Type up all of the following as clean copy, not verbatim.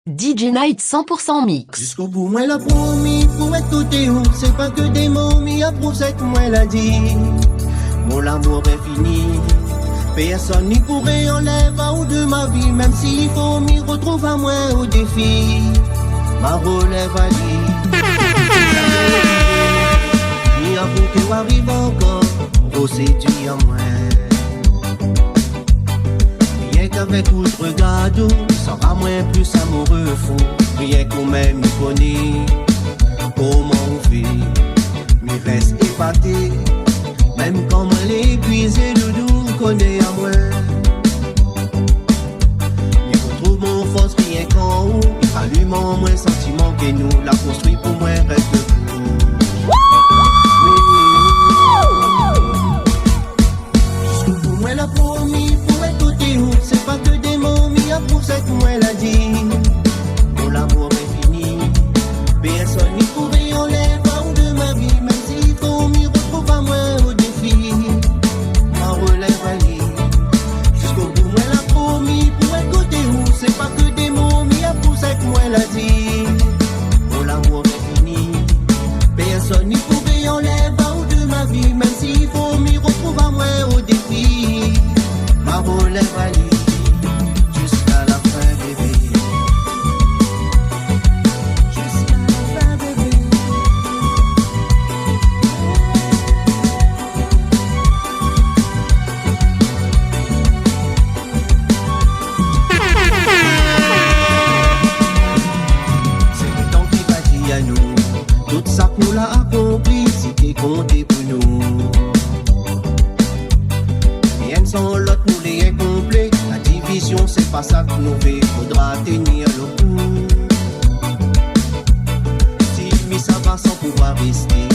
DJ Night 100% mix. Jusqu'au bout, moi l'a promis, pour être côté où, c'est pas que des mots, mais approuve ce que moi l'a dit. Mon amour est fini, personne n'y pourrait enlever un ou de ma vie, même s'il faut m'y retrouver à moi au défi. Ma relève à lui. Ni à vous qui arrive encore, vous séduit à moi. Rien qu'avec vous je regarde, sera moins plus amoureux fou. Rien qu'on même me connaît, comment on fait, me reste épaté. Même quand moi l'épuisé, le doux connaît à moi. Mais retrouve mon force rien qu'en haut, allumant moins sentiment que nous, la construit pour moi reste vous. Jusqu'au bout, moi l'a promis, pour être côté où, c'est pas que des mots, mais approuve ce que moi l'a dit. Mon amour est fini, personne n'y pourrait enlever un de ma vie, même s'il faut m'y retrouver à moi au défi. Ma relève à lui. Jusqu'au bout, moi l'a promis, pour être côté où, c'est pas que des mots, mais approuve ce que moi l'a dit. Mon amour est fini, personne n'y pourrait enlever un de ma vie, même s'il faut m'y retrouver à moi au défi. Ma relève à lui. Jusqu'à la fin, bébé. Jusqu'à la fin, bébé. C'est le temps qui va dire à nous tout ça que nous l'a accompli, c'est qui compté pour nous. Rien sans l'autre, nous les incomplet. La division, c'est pas ça que nous veut, faudra tenir le coup. Si mais ça va sans pouvoir rester,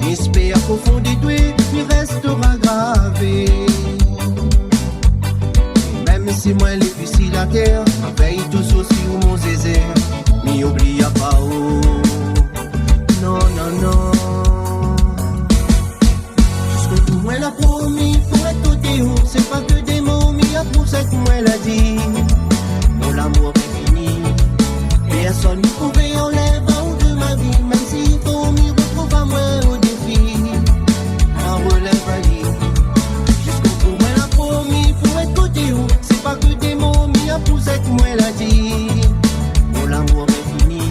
j'espère qu'au fond des doigts, il restera gravé. Et même si moi les fusils la terre, ma veille tous aussi où mon zézé, m'y oublie pas où. Non, non, non. Jusqu'au bout, moi l'a promis, pour être côté où, c'est pas que des mots, mais approuve ce que moi l'a dit. Mon amour est fini, personne n'y pourrait enlever un de ma vie, même s'il faut m'y retrouver à moi au défi. Ma relève à lui. Jusqu'au bout, moi l'a promis, pour être côté où, c'est pas que des mots, mais approuve ce que moi l'a dit. Mon amour est fini,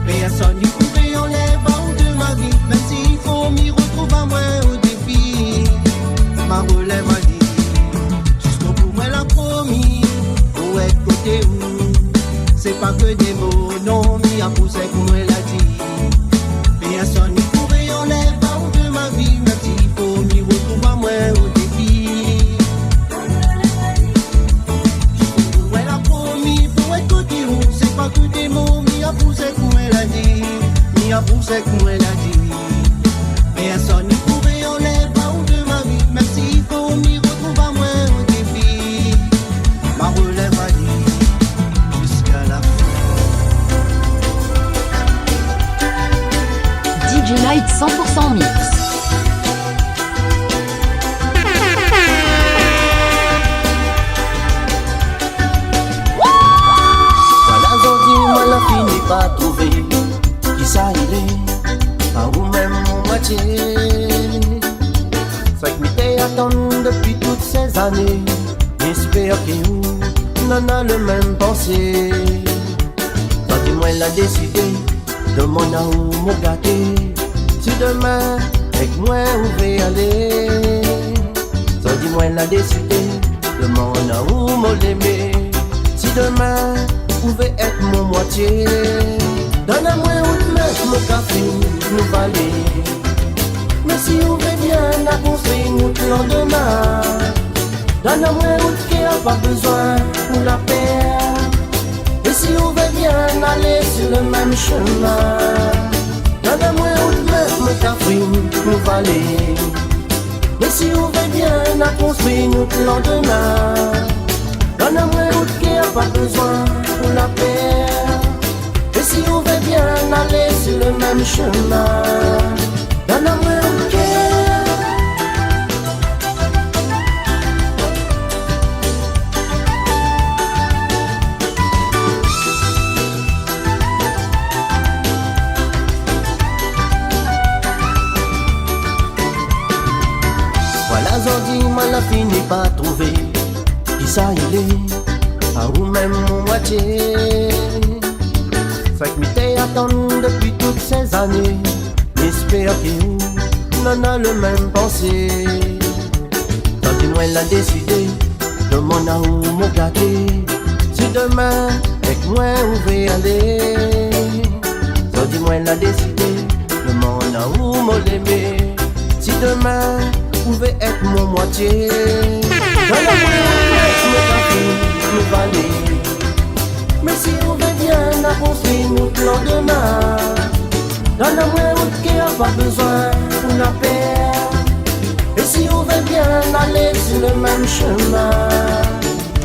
personne n'y pourrait enlever un de ma vie, même s'il faut m'y retrouver à moi au défi. Ma relève à lui. Jusqu'au bout, moi l'a promis, pour être côté où, c'est pas que des mots, non, mais à pousser comme moi l'a dit. Personne n'y pourrait enlever un de ma vie, même s'il faut m'y retrouver à moi au défi. Jusqu'au bout, moi l'a promis, pour être côté où, c'est pas que des mots, mais à pousser comme moi l'a dit. Mais à pousser comme moi l'a dit. Personne n'y pourrait enlever un de ma vie, même s'il faut m'y retrouver à moi au défi. Ma relève à lui, jusqu'à la fin. DJ Night 100% mix. Voilà, aujourd'hui, moi la fini pas trouvé. Qui ça il est, pas ou même mon moitié. Fait que m'étais attendu depuis toutes ces années. J'espère que vous n'en a le même pensée. Toi dis-moi elle a décidé de mon amour me gâter. Si demain avec moi vous pouvez aller. Toi dis-moi elle a décidé de mon amour me l'aimer. Si demain vous pouvez être mon moitié. Donne-moi où te mettre mon café, nous valer. Mais si vous voulez bien à construire notre lendemain. Donne-moi où te qui a pas besoin pour la paix. Et si vous voulez bien aller sur le même chemin. Donne-moi où te mettre mon café, nous valer. Mais si vous voulez bien à construire notre lendemain. Donne-moi où te qui a pas besoin pour la paix. Et si on veut bien aller sur le même chemin, donne-moi un cœur. la fini pas trouver qui ça il est, à ou même mon moitié. Fait que m'étais attendu depuis toutes ces années. J'espère que vous n'en a le même pensée. Tant que moi l'a décidé de mon amour me gâter. Si demain avec moi où vais aller, tant que moi l'a décidé de mon amour me l'aimer. Si demain pouvait être mon moitié, dans la nous valer. Mais si on veut bien la construire notre lendemain, dans la route qui n'a pas besoin pour la paix. Et si on veut bien aller sur le même chemin,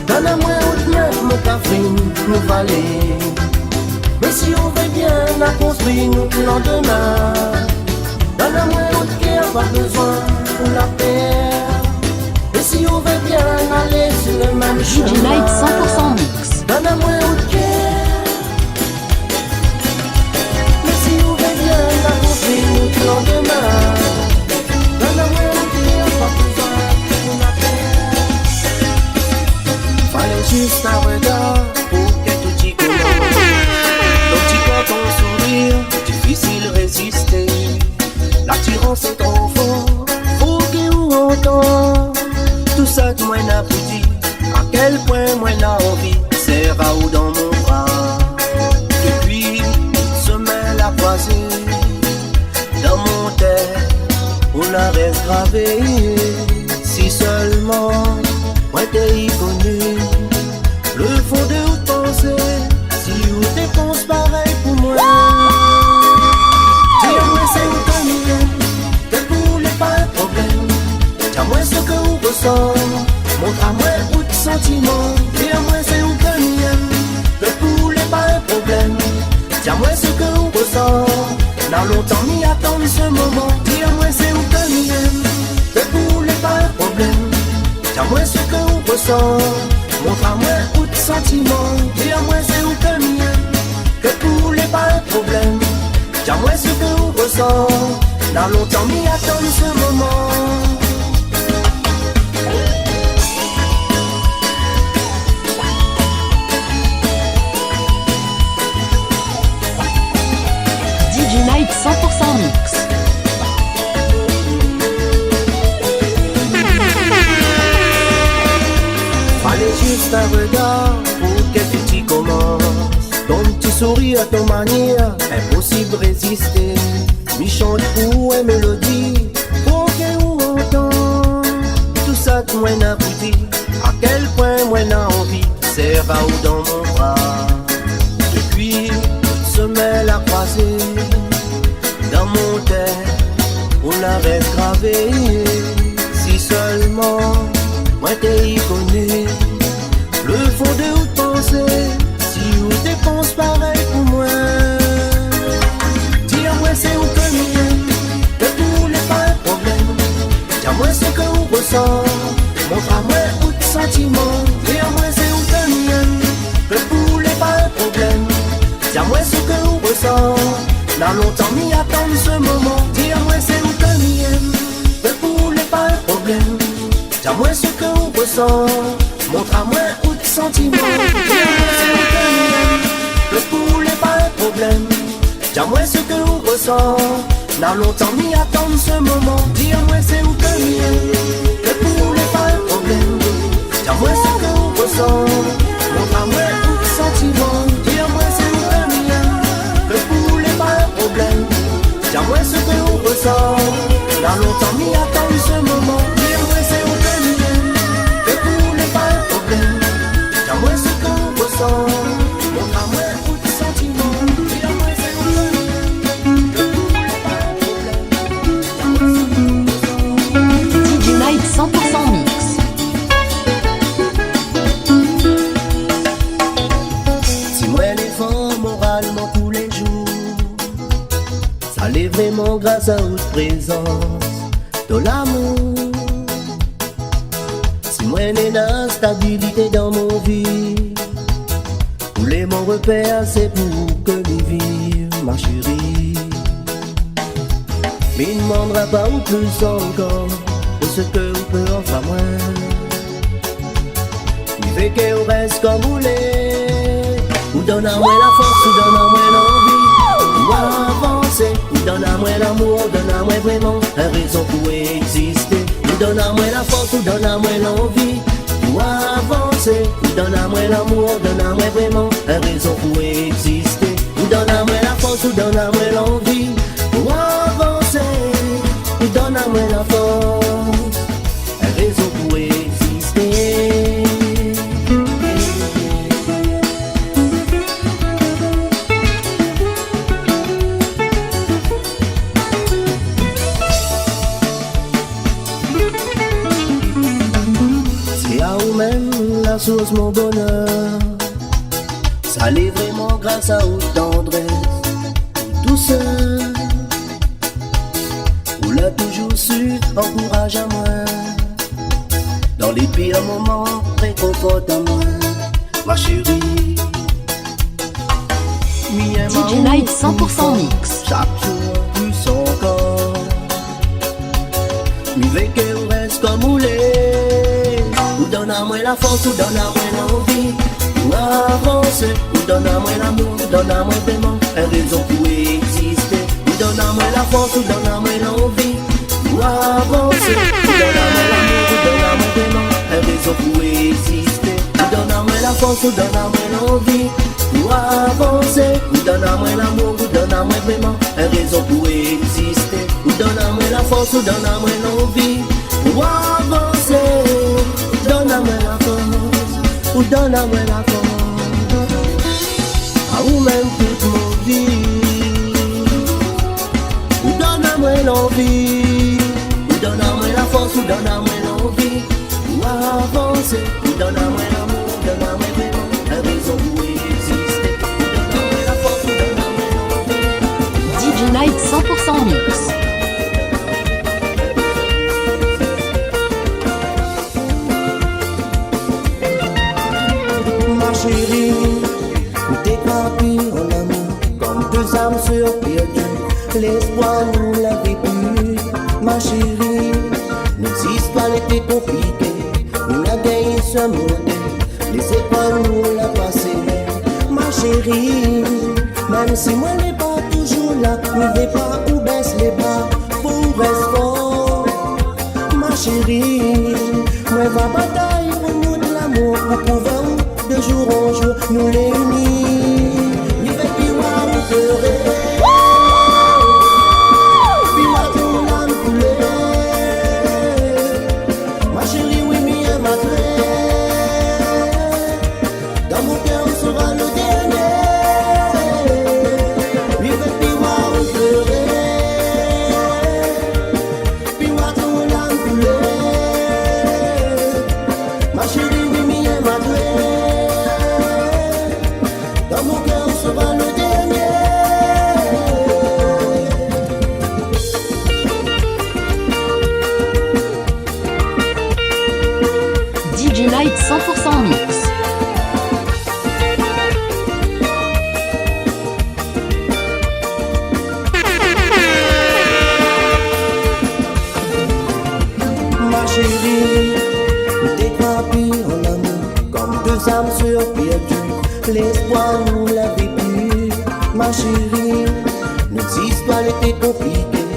dans la route même mon café nous valer. Mais si on veut bien la construire notre lendemain, dans la route qui n'a pas besoin pour la paix. Et si on veut bien aller sur le même chemin, DJ Night 100% mix. dans la route qui la construire notre lendemain, dans la route qui n'a pas besoin pour la paix. Fallait juste un regard pour que tout y commence. Donc tu vois ton sourire, difficile résister. L'attirance est trop forte, faut que vous entend. Tout ça que moi n'a plus dit, à quel point moi n'a envie. C'est Raoult dans mon bras. Depuis une semaine la croisée, dans mon tête, on a reste gravé. Si seulement moi t'ai connu le fond de où penser, si vous dépense pareil pour moi. Dis-moi c'est où t'en es, que pour les pas un problème. Dis-moi ce que vous ressent, montre-moi où de sentiments. Dis-moi c'est où t'en es, que pour les pas un problème. Dis-moi ce que vous ressent. N'a longtemps m'y attendre ce moment. Dis-moi c'est où que m'y aime, que pour les pas un problème. Dis-moi ce que vous ressent, montre-moi où de sentiments. Dis-moi c'est où que m'y aime, que pour les pas un problème. Dis-moi ce que vous ressent. N'a longtemps m'y attendre ce moment. DJ Night 100% mix. Fallait juste un regard pour que tu commences. Ton petit sourire à ton manière, impossible résister. Mi chante pour une mélodie, pour que vous entend. Tout ça que moi n'a plus dit, à quel point moi n'a envie. C'est Raoult dans mon bras. Depuis une semaine la croisée, dans mon tête, on a reste gravé. Si seulement moi t'ai connu le fond de où penser, si vous dépense pareil pour moi. Dis-moi c'est où que m'y que pour les pas un problème. Dis-moi ce que vous ressent, montre-moi où de sentiments. Dis-moi c'est où que m'y que pour les pas un problème. Dis-moi ce que vous ressent. N'a longtemps m'y attendre ce moment. Dis-moi c'est où que m'y que pour les pas un problème. Dis-moi ce que vous ressent, montre-moi où de sentiments. Dis-moi c'est où que m'y que pour les pas un problème. Dis-moi ce que vous ressent. N'a longtemps m'y attendre ce moment. Dis-moi c'est où que m'y que pour les pas un problème. Dis-moi ce que vous ressent, montre-moi où de sentiments. Dis-moi c'est où que m'y que pour les pas un problème. Dis-moi ce que vous ressent. N'a longtemps m'y attendre ce moment. Dis-moi c'est où que m'y que pour les pas un problème. Dis-moi ce que vous ressent, montre-moi où de sentiments. Dis-moi c'est où que m'y que pour les pas un problème. Dis-moi ce que vous ressent. DJ Night 100% mix. Si moi l'effort moralement tous les jours, ça l'est vraiment grâce à votre présence, de l'amour. Si moi n'ai d'instabilité dans mon vie, tous les mon repère c'est pour que m'y vive ma chérie. Mais il ne demandera pas ou plus encore, ce que vous peut enfin moi. Il fait que vous reste comme vous l'êtes. Vous donne à moi la force, vous donne à moi l'envie. Vous avancer, vous donne à moi l'amour, donne à moi vraiment une raison pour exister. Vous donne à moi la force, vous donne à moi l'envie. Vous avancer, vous donne à moi l'amour, donne à moi vraiment une raison pour exister. Vous donne à moi la force, vous donne à moi l'envie. Vous avancer, vous donne à moi la force, une raison pour exister. La source mon bonheur, ça l'est vraiment grâce à votre tendresse, votre douceur. Vous l'avez toujours su, encourage à moi. Dans les pires moments, réconforte à moi, ma chérie. DJ Night 100% mix. Chaque jour plus encore. Mi veut que vous reste comme vous l'êtes. Vous donne à moi la force, vous donne à moi l'envie. Vous avancer, vous donne à moi l'amour, vous donne à moi vraiment une raison pour exister. Vous donne à moi la force, vous donne à moi l'envie. Vous avancer, vous donne à moi l'amour, vous donne à moi vraiment une raison pour exister. Vous donne à moi la force, vous donne à moi l'envie. Vous avancer, vous donne à moi l'amour, vous donne à moi vraiment une raison pour exister. Vous donne à moi la force, vous donne à moi l'envie. Vous avancer, donne à moi la force, ou donne à moi la force, à vous-même toute mon vie, ou donne à moi l'envie, ou donne à moi la force, ou donne à moi l'envie, ou avancer, ou donne à moi l'amour, donne à moi vraiment une raison pour exister, ou donne à moi la force, ou donne à moi l'envie. DJ Night 100% mix. Chérie, nous t'écrapis en amour, comme deux âmes surperdues. L'espoir nous l'avait pu, ma chérie. Nos histoires étaient compliquées, nous la gagné ce monde. Les épreuves nous l'a passé, ma chérie. Même si moi n'est pas toujours là, ne vais pas ou baisse les bras, pour rester fort, ma chérie. Moi va bataille pour nous de l'amour, pour pouvoir de jour en jour nous les unis. Il fait plus moi nous pleurer, puis moi ton âme couler. Ma chérie, oui, mais ma clé. Dans mon cœur sera le dernier. Il fait plus moi nous pleurer, puis moi ton âme couler. Ma chérie, oui, mais ma clé. Dans mon cœur sera le dernier. DJ Night 100% mix. Ma chérie, nous t'écrapis en amour, comme deux âmes surperdues. L'espoir nous l'avait pu, ma chérie. Nos histoires étaient compliquées,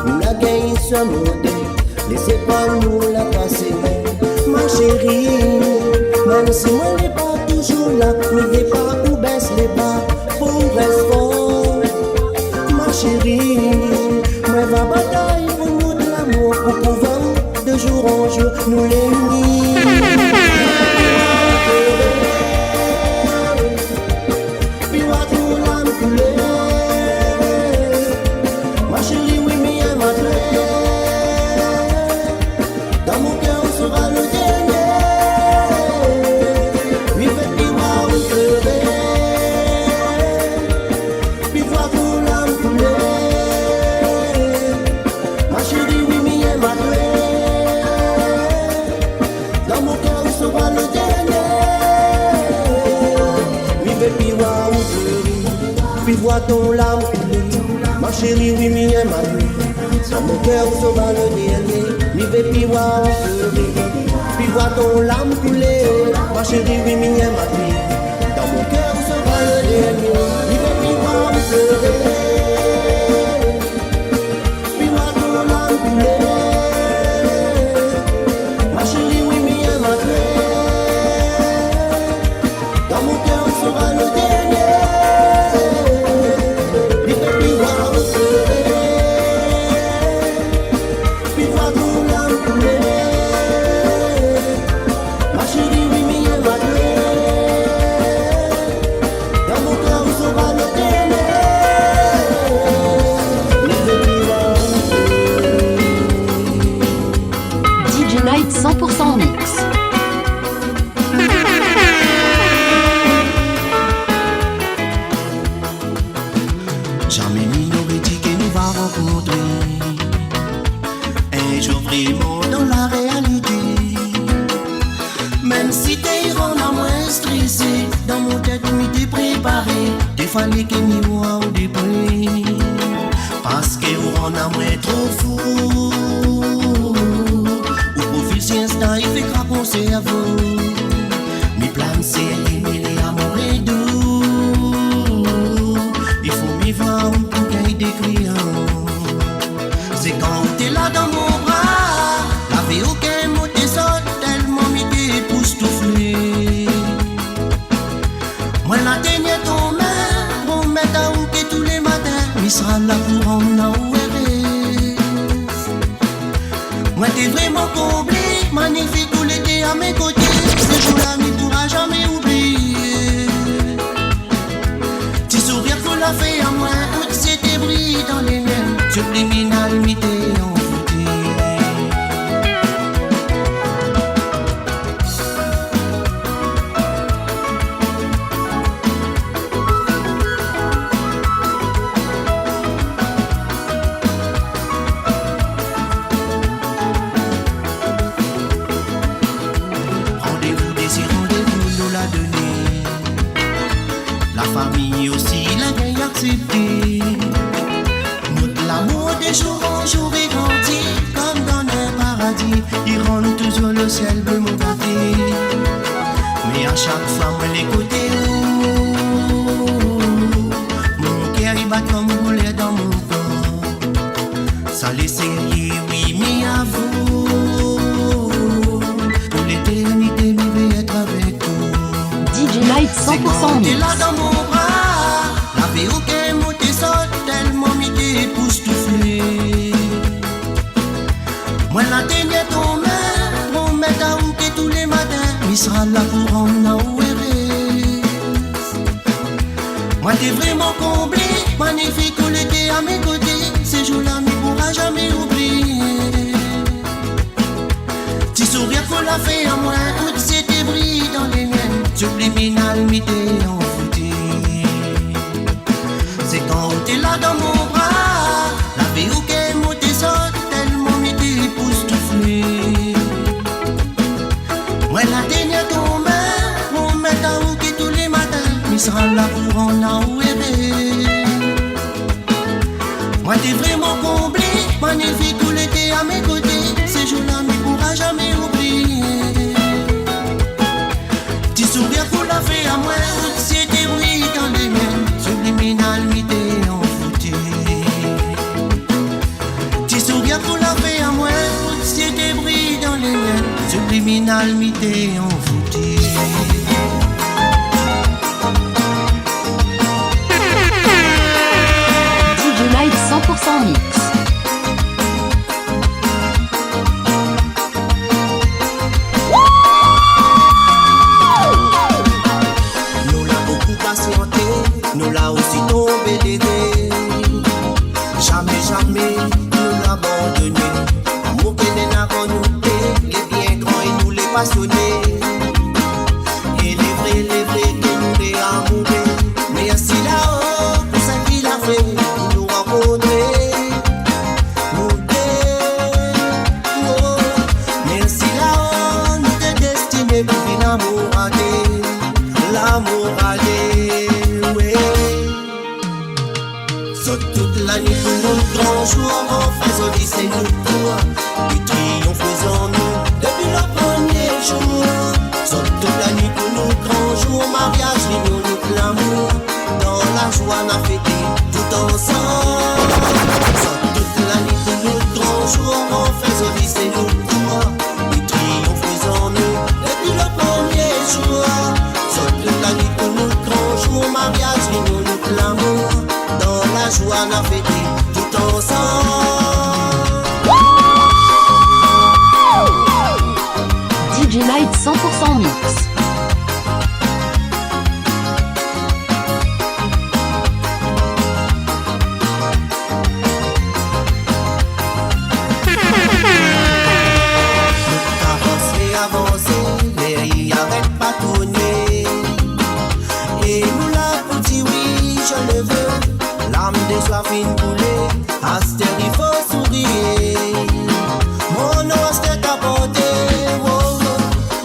nous la gagné ce monde. Les épreuves nous l'a passé, ma chérie. Même si moi n'est pas toujours là, ne vais pas ou baisse les bras, pour rester fort, ma chérie. Moi va bataille pour nous de l'amour, pour pouvoir de jour en jour nous les unir. Ma chérie, oui, mais elle m'a clé. Dans mon cœur sera le dernier. Oui, faites-moi moi vous pleurer, puis voir ton âme couler. Ma chérie, oui, mais elle m'a clé. Dans mon cœur sera le dernier. Oui, faites-moi moi vous pleurer, puis voir ton âme couler. Ma chérie, oui, mais elle m'a clé. Dans mon cœur sera le dernier. Mi vais puis voir pleurer, puis voir ton larme couler. Ma chérie, oui, mi aime ma vie. Dans mon cœur sera le dernier. Mi vais puis voir pleurer, puis voir ton larme couler. Ma chérie, oui, mi aime ma vie. Dans mon cœur sera le dernier. Mi vais puis voir pleurer, puis voir ton larme couler. Ma chérie, oui, mi aime ma vie. Dans mon cœur sera le dernier. Mi vais puis voir DJ Night 100% mix. Jamais ni n'aurait dit que nous va rencontrer un jour vraiment dans la réalité. Même si t'es rendu moins stressé, dans mon tête m'y préparé. Des fallait que m'y voit au débris, parce que vous rend à moins trop fou. Ou profil si instant il fait craponcer à vous. Mes plans c'est aimer les amours et doux. Il faut m'y voir pour qu'il y ait des clients. C'est quand t'es là dans mon bras, la vie aucun mot t'es saute, tellement m'y t'époustouflé. Moi la dernière ton main, bon mettre à ou que tous les matins, m'y sera là pour en ouérer. Moi t'es vraiment comblé, magnifique tout l'été à mes côtés. Ce jour-là m'y pourra jamais oublier. Petit sourire qu'on l'a fait à moi, toutes ces débris dans les miennes, subliminal m'y t'es envoûté. Rendez-vous, désir, rendez-vous, nous l'a donné. La famille aussi l'a bien accepté. Notre l'amour des jours en jour est grandi, comme dans un paradis. Il rend toujours le ciel bleu mon côté. Mais à chaque fois moi les côtés, mon cœur il bat comme rouler dans mon corps. Ça laisse lier, oui, mais à vous. Pour l'éternité, je vais être avec vous. DJ Night C'est quand 100% t'es mix. là dans mon bras, la vie aucun mot t'es saute, tellement m'y t'époustouflé. Moi la dernière ton main, on met à ou que tous les matins, m'y sera là pour en ouérer. Moi t'es vraiment comblé, magnifique tout l'été à mes côtés. Ces jours-là m'y pourra jamais oublier. Petit sourire qu'on l'a fait à moi, toutes ces débris dans les miennes, subliminal m'y t'es envoûté. C'est quand t'es là dans mon bras, la vie aucun mot t'es saute, tellement m'y t'es époustouflé. Moi la dernière ton main, on met à ou que tous les matins, m'y sera là pour en ouérer. Moi t'es vraiment comblé, magnifique tout l'été à mes côtés. Ces jours-là m'y pourra jamais oublier. Petit sourire qu'on l'a fait à moi, c'est des bruits dans les miennes, subliminal m'y t'es envoûté. Petit sourire qu'on l'a fait à moi, c'est des bruits dans les miennes, subliminal m'y t'es envoûté. DJ Night 100% mix. Nous l'a beaucoup patienté, nous l'a aussi tombé des dés. Jamais, jamais nous l'abandonner. Amour qui n'est n'a pas nous plaît, les bien grands et nous les passionnés. Et les vrais que nous les amoureux. Mais assis là-haut, pour ça qu'il a fait, pour nous rencontrer. Nous deux, oh. Mais assis là-haut, nous te destinés pour vivre l'amour à deux. L'amour à deux, ouais. Saute toute la nuit pour notre grand jour, en faisant lycée nous trois. Et triomphe l'union, nous l'amour. Dans la joie, on a fêté tout ensemble. Soit toute la nuit pour nous, grand jour, on fait joli, c'est nous trois. Et triomphe faisant nous, depuis le premier jour. Soit toute la nuit pour nous, grand jour, mariage, l'union, nous l'amour. Dans la joie, on a fêté tout ensemble. DJ Night 100% mix. Et nous la petit oui, je le veux. L'âme des soifs une coulée, Aster il faut sourire. Mon nom Aster t'a porté, oh, oh.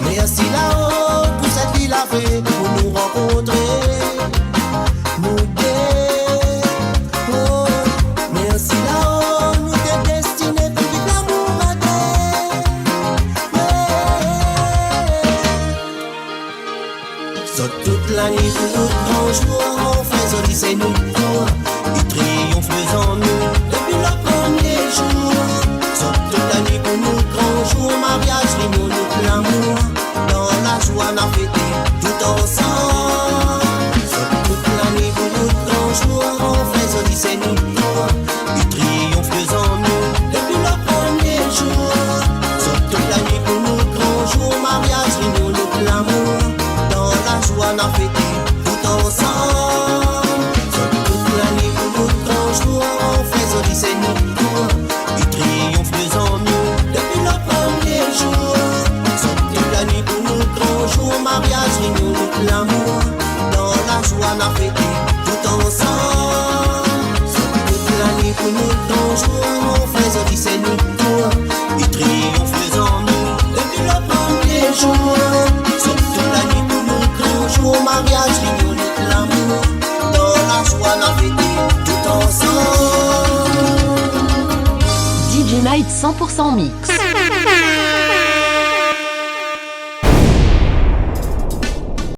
Merci là-haut pour cette ville à fait pour nous rencontrer. Nous deux, oh, merci là-haut, nous t'es destinés pour vivre l'amour à terre. Saute toute la nuit pour nous grand jour, on fait joli, c'est nous trois. Il triomphe en nous depuis le premier jour. Saute toute la nuit pour nous grand jour, mariage, l'union, nous l'amour. Dans la joie, on a fêté tout ensemble. Saute toute la nuit pour nous grand jour, on fait joli, c'est nous trois. Il triomphe en nous depuis le premier jour. Saute toute la nuit pour nous grand jour, mariage, l'union, nous l'amour. Dans la joie, on a fêté tout ensemble. Saute toute la nuit pour nous grand jour, on fait joli, c'est nous trois. Il triomphe en nous depuis le premier jour. Saute toute la nuit pour nous grand jour, mariage, l'union, nous l'amour. Dans la joie, on a fêté tout ensemble. Saute toute la nuit pour nous grand jour, on fait joli, c'est nous trois. Il triomphe en nous depuis le premier jour. Saute toute la nuit pour nous grand jour, mariage, l'union, nous l'amour. Dans la joie, on a fêté tout ensemble. DJ Night 100% mix.